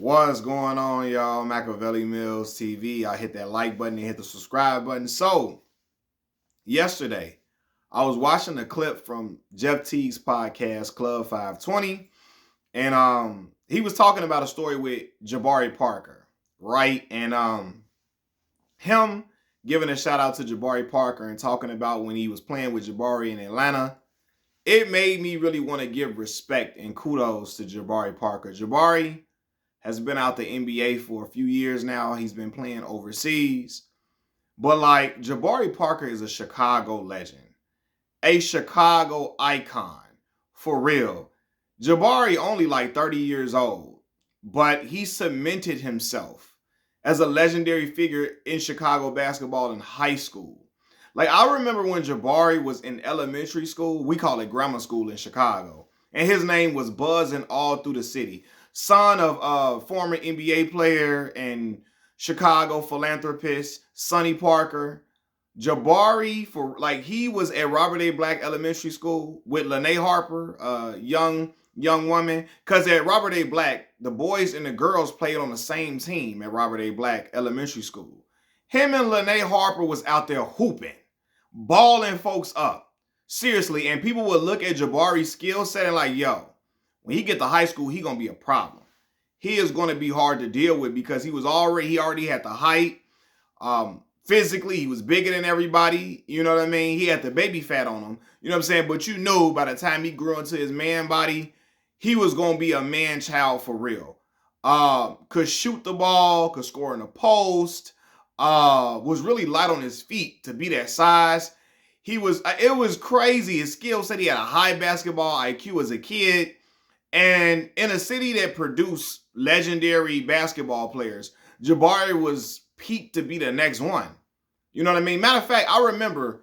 What's going on, y'all? Machiavelli Mills TV. I hit that like button and hit the subscribe button. So, yesterday, I was watching a clip from Jeff Teague's podcast, Club 520, and he was talking about a story with Jabari Parker, right? And him giving a shout out to Jabari Parker and talking about when he was playing with Jabari in Atlanta. It made me really want to give respect and kudos to Jabari Parker. Jabari has been out the NBA for a few years now. He's been playing overseas. But like Jabari Parker is a Chicago legend, a Chicago icon for real. Jabari only like 30 years old, but he cemented himself as a legendary figure in Chicago basketball in high school. Like I remember when Jabari was in elementary school, we call it grammar school in Chicago, and his name was buzzing all through the city. Son of a former NBA player and Chicago philanthropist Sonny Parker. Jabari, he was at Robert A. Black Elementary School with Lene Harper, a young woman. Because at Robert A. Black, the boys and the girls played on the same team at Robert A. Black Elementary School. Him and Lene Harper was out there hooping, balling folks up. Seriously, and people would look at Jabari's skill set and like, yo, when he get to high school, he gonna be a problem. He is gonna be hard to deal with because he already had the height. Physically, he was bigger than everybody. You know what I mean? He had the baby fat on him. You know what I'm saying? But you knew by the time he grew into his man body, he was gonna be a man child for real. Could shoot the ball, could score in the post. Was really light on his feet to be that size. It was crazy. His skill set, he had a high basketball IQ as a kid. And in a city that produced legendary basketball players, Jabari was peaked to be the next one. You know what I mean? Matter of fact, I remember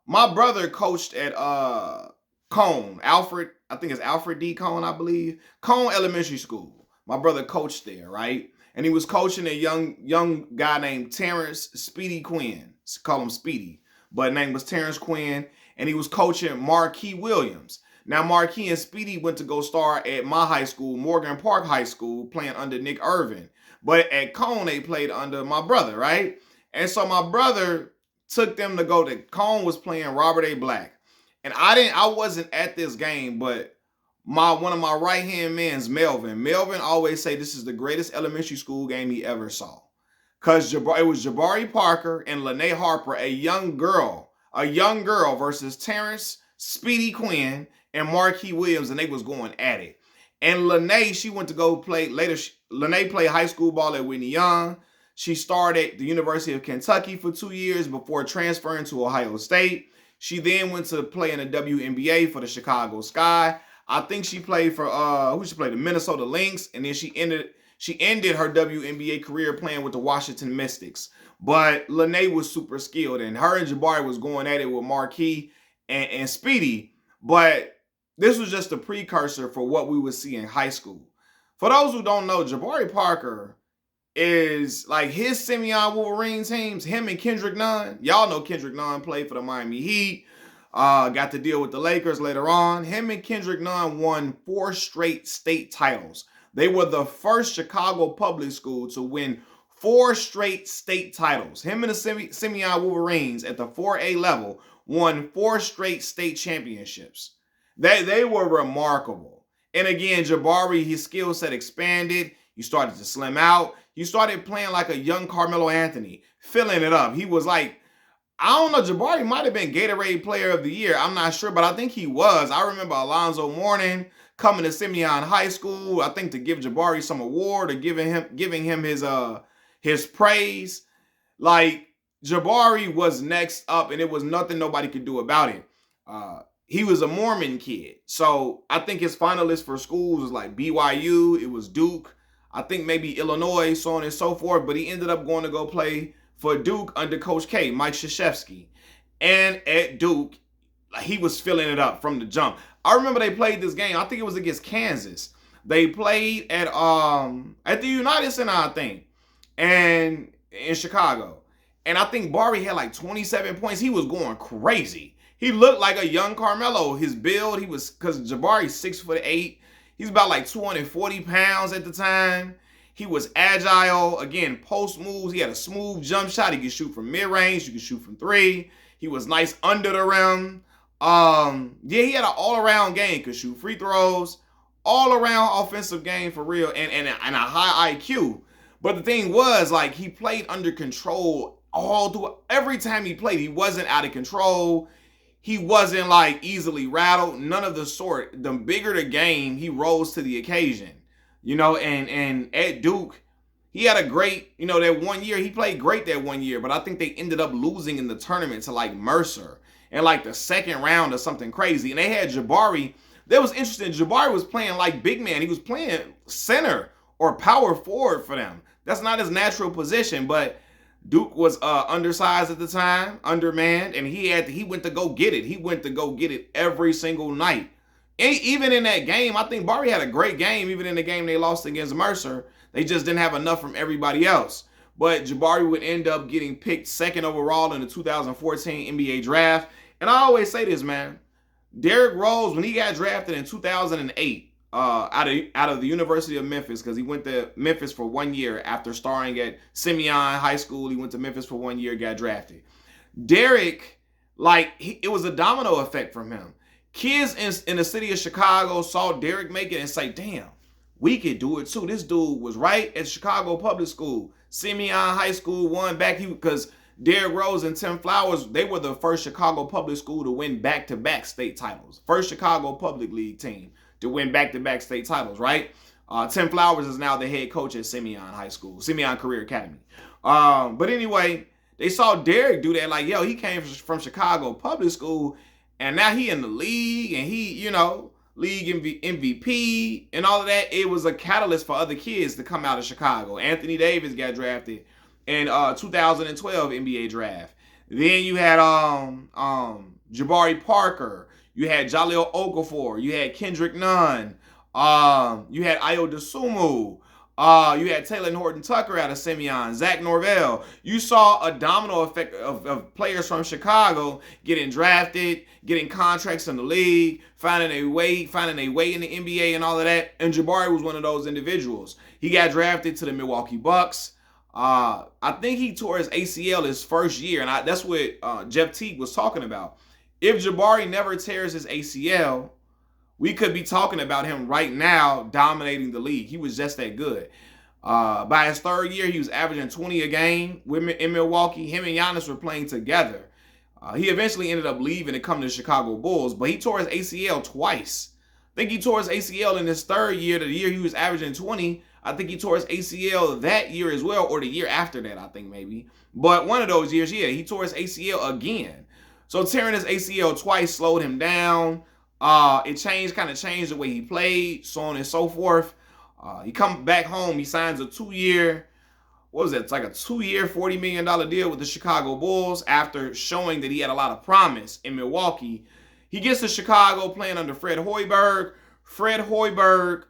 my brother coached at Cone, I think it's Alfred D. Cone, I believe. Cone Elementary School. My brother coached there, right? And he was coaching a young guy named Terrence Speedy Quinn. Call him Speedy. But his name was Terrence Quinn. And he was coaching Marquis Williams. Now, Marquis and Speedy went to go start at my high school, Morgan Park High School, playing under Nick Irvin. But at Cone, they played under my brother, right? And so my brother took them to go to Cone was playing Robert A. Black. And I wasn't at this game, but one of my right-hand mans, Melvin always say this is the greatest elementary school game he ever saw. Because it was Jabari Parker and Lene Harper, a young girl versus Terrence Speedy Quinn and Marquis Williams, and they was going at it. And Lene, she went to go play later. Lene played high school ball at Whitney Young. She started at the University of Kentucky for 2 years before transferring to Ohio State. She then went to play in the WNBA for the Chicago Sky. I think she played for the Minnesota Lynx, and then she ended her WNBA career playing with the Washington Mystics. But Lene was super skilled, and her and Jabari was going at it with Marquis and Speedy. But this was just a precursor for what we would see in high school. For those who don't know, Jabari Parker is like his Simeon Wolverine teams, him and Kendrick Nunn. Y'all know Kendrick Nunn played for the Miami Heat. Got to deal with the Lakers later on. Him and Kendrick Nunn won 4 straight state titles. They were the first Chicago public school to win 4 straight state titles. Him and the Simeon Wolverines at the 4A level won 4 straight state championships. They were remarkable. And again, Jabari, his skill set expanded. He started to slim out. He started playing like a young Carmelo Anthony, filling it up. He was like, I don't know, Jabari might have been Gatorade Player of the Year. I'm not sure, but I think he was. I remember Alonzo Mourning coming to Simeon High School, I think to give Jabari some award or giving him his praise. Like, Jabari was next up, and it was nothing nobody could do about it. He was a Mormon kid. So I think his finalists for schools was like BYU, it was Duke, I think maybe Illinois, so on and so forth. But he ended up going to go play for Duke under Coach K, Mike Krzyzewski. And at Duke, he was filling it up from the jump. I remember they played this game, I think it was against Kansas. They played at the United Center, I think, and in Chicago. And I think Bari had like 27 points. He was going crazy. He looked like a young Carmelo. His build, because Jabari's 6'8". He's about like 240 pounds at the time. He was agile. Again, post moves. He had a smooth jump shot. He could shoot from mid-range. You could shoot from three. He was nice under the rim. Yeah, he had an all-around game. Could shoot free throws. All-around offensive game for real. And a high IQ. But the thing was, like, he played under control all through. Every time he played, he wasn't out of control. He wasn't, like, easily rattled. None of the sort. The bigger the game, he rose to the occasion. You know, and at Duke, he had a great, you know, that 1 year. He played great that 1 year. But I think they ended up losing in the tournament to, like, Mercer in, like, the second round or something crazy. And they had Jabari. That was interesting. Jabari was playing like big man. He was playing center or power forward for them. That's not his natural position, but Duke was undersized at the time, undermanned, and he went to go get it. He went to go get it every single night. And even in that game, I think Bari had a great game. Even in the game they lost against Mercer, they just didn't have enough from everybody else. But Jabari would end up getting picked second overall in the 2014 NBA draft. And I always say this, man. Derrick Rose, when he got drafted in 2008, out of the University of Memphis, because he went to Memphis for 1 year after starring at Simeon High School. He went to Memphis for 1 year, got drafted. Derrick, like, it was a domino effect from him. Kids in the city of Chicago saw Derrick make it and say, damn, we could do it too. This dude was right at Chicago Public School. Simeon High School won back because Derrick Rose and Tim Flowers, they were the first Chicago Public School to win back-to-back state titles. First Chicago Public League team to win back-to-back state titles, right? Tim Flowers is now the head coach at Simeon High School, Simeon Career Academy. But anyway, they saw Derrick do that. Like, yo, he came from Chicago Public School, and now he in the league, and he, you know, league MVP and all of that. It was a catalyst for other kids to come out of Chicago. Anthony Davis got drafted in 2012 NBA draft. Then you had Jabari Parker. You had Jaleel Okafor. You had Kendrick Nunn. You had Ayo Dosunmu. You had Taylor Horton Tucker out of Simeon. Zach Norvell. You saw a domino effect of players from Chicago getting drafted, getting contracts in the league, finding a way in the NBA and all of that. And Jabari was one of those individuals. He got drafted to the Milwaukee Bucks. I think he tore his ACL his first year, and that's what Jeff Teague was talking about. If Jabari never tears his ACL, we could be talking about him right now dominating the league. He was just that good. By his third year, he was averaging 20 a game in Milwaukee. Him and Giannis were playing together. He eventually ended up leaving and coming to the Chicago Bulls, but he tore his ACL twice. I think he tore his ACL in his third year, the year he was averaging 20. I think he tore his ACL that year as well, or the year after that, I think maybe. But one of those years, yeah, he tore his ACL again. So tearing his ACL twice slowed him down. It kind of changed the way he played, so on and so forth. He comes back home. He signs a 2-year, what was it? It's like a 2-year, $40 million deal with the Chicago Bulls after showing that he had a lot of promise in Milwaukee. He gets to Chicago playing under Fred Hoiberg. Fred Hoiberg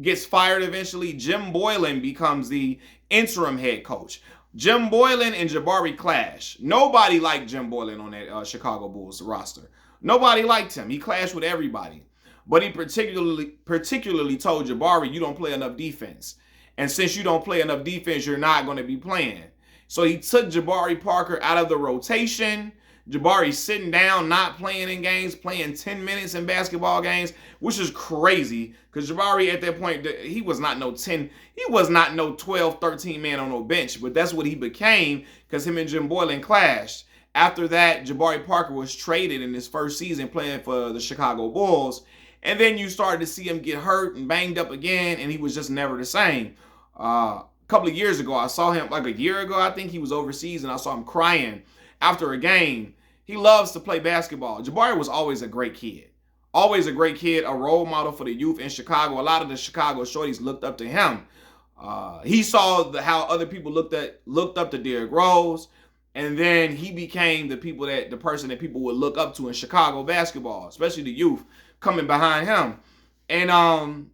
gets fired eventually. Jim Boylan becomes the interim head coach. Jim Boylan and Jabari clash. Nobody liked Jim Boylan on that Chicago Bulls roster. Nobody liked him. He clashed with everybody. But he particularly told Jabari, you don't play enough defense. And since you don't play enough defense, you're not going to be playing. So he took Jabari Parker out of the rotation. Jabari sitting down, not playing in games, playing 10 minutes in basketball games, which is crazy because Jabari at that point, he was not no 12, 13 man on no bench, but that's what he became because him and Jim Boylan clashed. After that, Jabari Parker was traded in his first season playing for the Chicago Bulls, and then you started to see him get hurt and banged up again, and he was just never the same. A couple of years ago, I saw him, like a year ago, I think he was overseas, and I saw him crying after a game. He loves to play basketball. Jabari was always a great kid. Always a great kid, a role model for the youth in Chicago. A lot of the Chicago shorties looked up to him. He saw how other people looked up to Derrick Rose, and then he became the person that people would look up to in Chicago basketball, especially the youth coming behind him. And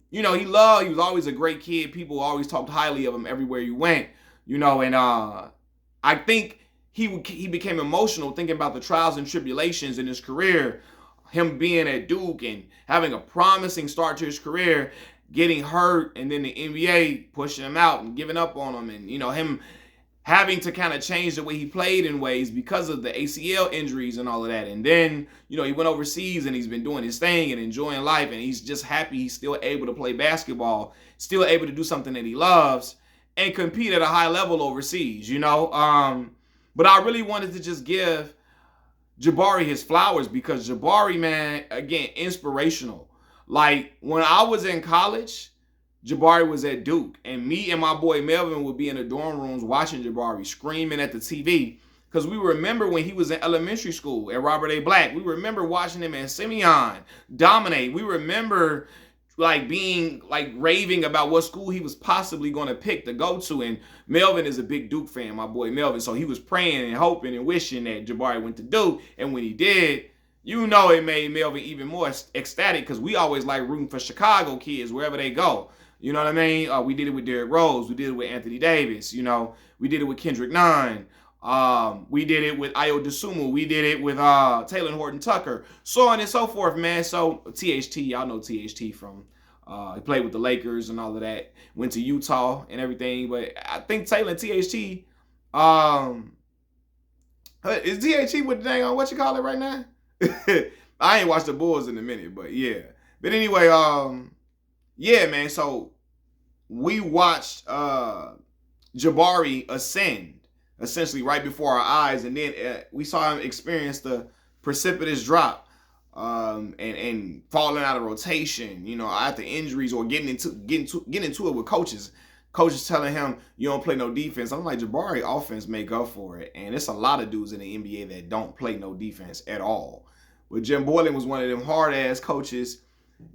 he was always a great kid. People always talked highly of him everywhere you went. And I think he became emotional thinking about the trials and tribulations in his career, him being at Duke and having a promising start to his career. getting hurt and then the NBA pushing him out and giving up on him, and him having to kind of change the way he played in ways because of the ACL injuries and all of that. And then, he went overseas and he's been doing his thing and enjoying life, and he's just happy he's still able to play basketball, still able to do something that he loves and compete at a high level overseas, But I really wanted to just give Jabari his flowers because Jabari, man, again, inspirational. Like when I was in college, Jabari was at Duke, and me and my boy Melvin would be in the dorm rooms watching Jabari, screaming at the TV. Because we remember when he was in elementary school at Robert A. Black. We remember watching him at Simeon dominate. We remember being raving about what school he was possibly going to pick to go to. And Melvin is a big Duke fan, my boy Melvin. So he was praying and hoping and wishing that Jabari went to Duke. And when he did, it made Melvin even more ecstatic because we always like rooting for Chicago kids wherever they go. You know what I mean? We did it with Derrick Rose. We did it with Anthony Davis. We did it with Kendrick Nunn. We did it with Ayo Dosunmu. We did it with Taylor Horton Tucker. So on and so forth, man. So THT, y'all know THT from he played with the Lakers and all of that. Went to Utah and everything. But I think Taylor and THT, is THT with the dang on what you call it right now? I ain't watched the Bulls in a minute, but yeah. But anyway, yeah, man. So we watched Jabari ascend essentially right before our eyes, and then we saw him experience the precipitous drop and falling out of rotation, after injuries or getting into it with coaches. Coaches telling him you don't play no defense. I'm like, Jabari offense make up for it, and it's a lot of dudes in the NBA that don't play no defense at all. But Jim Boylan was one of them hard ass coaches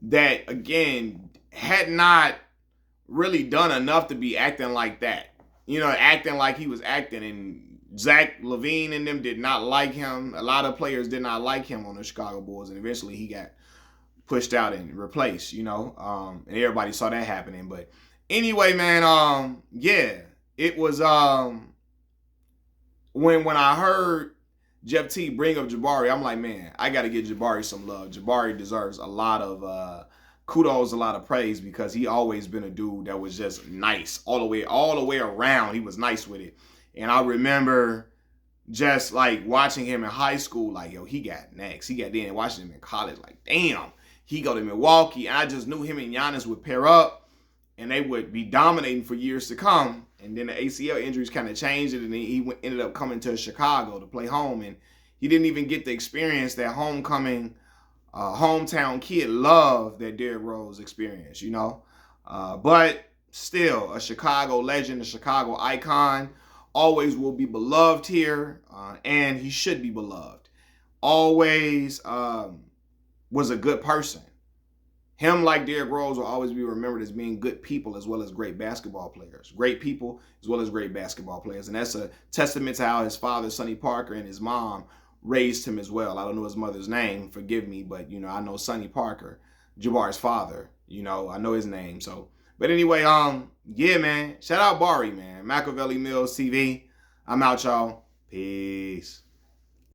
that again had not really done enough to be acting like that. Acting like he was acting, and Zach LaVine and them did not like him. A lot of players did not like him on the Chicago Bulls, and eventually he got pushed out and replaced, and everybody saw that happening. But anyway, man, yeah, it was when I heard Jeff T bring up Jabari, I'm like, man, I got to give Jabari some love. Jabari deserves a lot of kudos, a lot of praise, because he always been a dude that was just nice all the way around. He was nice with it. And I remember just watching him in high school, yo, he got next. He got then watching him in college, damn, he go to Milwaukee. And I just knew him and Giannis would pair up and they would be dominating for years to come. And then the ACL injuries kind of changed it, and then he ended up coming to Chicago to play home. And he didn't even get to experience that homecoming hometown kid love that Derrick Rose experienced, but still a Chicago legend, a Chicago icon, always will be beloved here, and he should be beloved. Always was a good person. Him, like Derrick Rose, will always be remembered as being good people as well as great basketball players. Great people as well as great basketball players. And that's a testament to how his father, Sonny Parker, and his mom raised him as well. I don't know his mother's name, forgive me, but I know Sonny Parker, Jabari's father. I know his name. So, but anyway, yeah, man. Shout out Bari, man. Machiavelli Mills TV. I'm out, y'all. Peace.